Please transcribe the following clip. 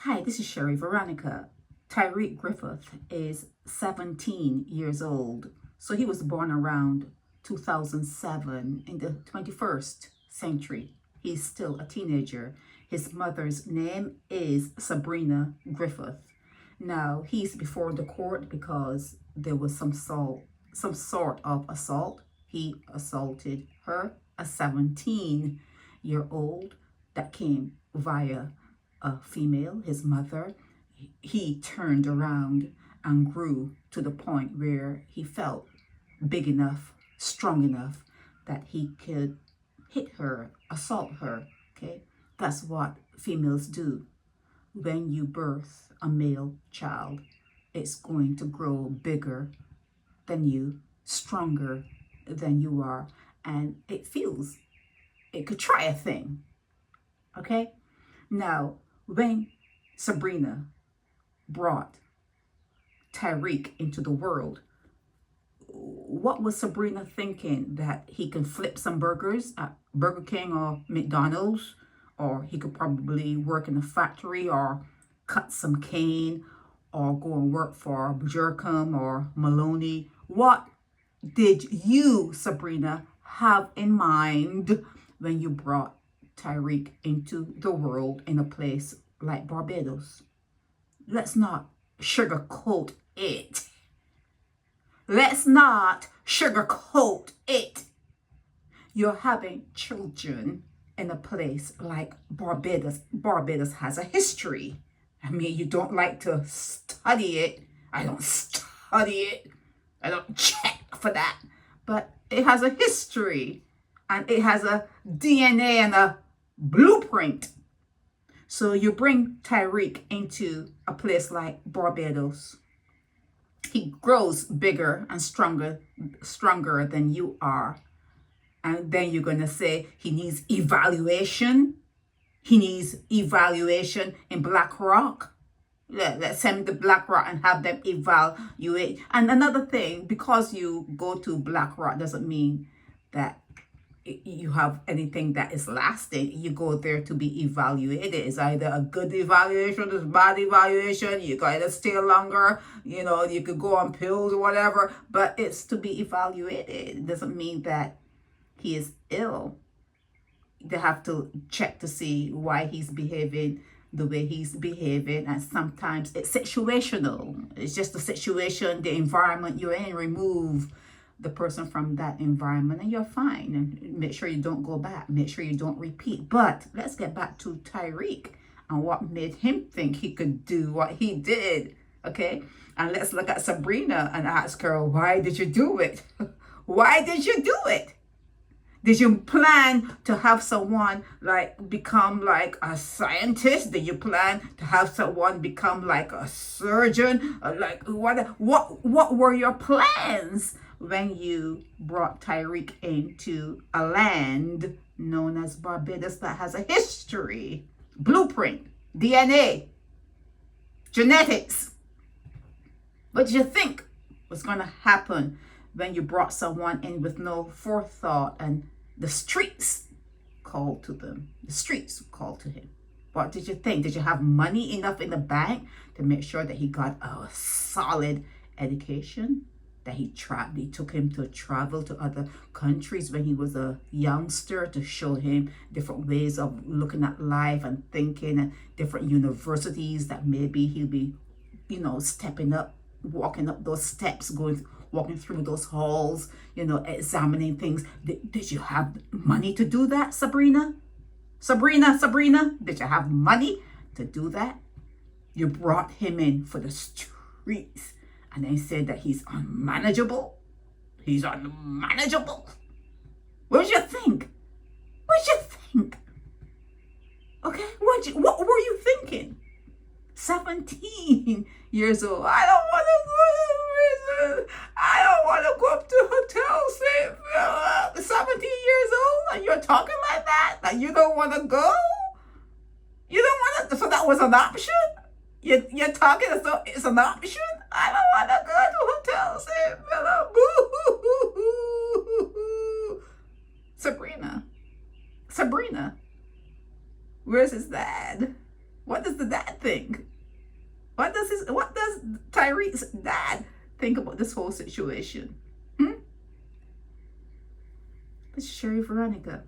Hi, this is Sherry Veronica. Tyreek Griffith is 17 years old. So he was born around 2007 in the 21st century. He's still a teenager. His mother's name is Sabrina Griffith. Now, he's before the court because there was some sort of assault. He assaulted her, a 17-year-old, that came via a female, his mother. He turned around and grew to the point where he felt big enough, strong enough that he could hit her, assault her. Okay, that's what females do. When you birth a male child, it's going to grow bigger than you, stronger than you are, and it feels it could try a thing. Okay, now when Sabrina brought Tyreek into the world, what was Sabrina thinking? That he can flip some burgers at Burger King or McDonald's, or he could probably work in a factory or cut some cane or go and work for Jerkham or Maloney? What did you, Sabrina, have in mind when you brought Tyreek into the world in a place like Barbados? Let's not sugarcoat it. Let's not sugarcoat it. You're having children in a place like Barbados. Barbados has a history. I mean, you don't like to study it. I don't study it. I don't check for that. But it has a history, and it has a DNA and a blueprint. So you bring Tyreek into a place like Barbados. He grows bigger and stronger than you are. And then you're going to say he needs evaluation. He needs evaluation in Black Rock. Let's send him to Black Rock and have them evaluate. And another thing, because you go to Black Rock doesn't mean that you have anything that is lasting. You go there to be evaluated. It's either a good evaluation, it's bad evaluation. You gotta stay longer. You know, you could go on pills or whatever, but it's to be evaluated. It doesn't mean that he is ill. They have to check to see why he's behaving the way he's behaving, and sometimes it's situational. It's just the situation, the environment you're in. Remove the person from that environment and you're fine, and make sure you don't go back, make sure you don't repeat. But let's get back to Tyreek and what made him think he could do what he did. Okay, and let's look at Sabrina and ask her, why did you do it? Why did you do it? Did you plan to have someone like become like a scientist? Did you plan to have someone become like a surgeon? Like what were your plans when you brought Tyreek into a land known as Barbados that has a history, blueprint, DNA, genetics? What did you think was going to happen when you brought someone in with no forethought, and the streets called to them? The streets called to him. What did you think? Did you have money enough in the bank to make sure that he got a solid education? That he took him to travel to other countries when he was a youngster to show him different ways of looking at life and thinking, and different universities that maybe he'll be, stepping up, walking up those steps, walking through those halls, examining things. Did you have money to do that, Sabrina? Sabrina, did you have money to do that? You brought him in for the streets, and they said that he's unmanageable. He's unmanageable. What did you think? What did you think? Okay, what were you thinking? 17 years old. I don't want to go to prison. I don't want to go up to Hotel St. Philip. 17 years old, and you're talking like that? Like you don't want to go? You don't want to? So that was an option? You're talking as though it's an option? I don't want to go to Hotel St. Philip. Boo. Sabrina, where's his dad? What does the dad think? think? What does Tyreek's dad think about this whole situation? This is Sherry Veronica.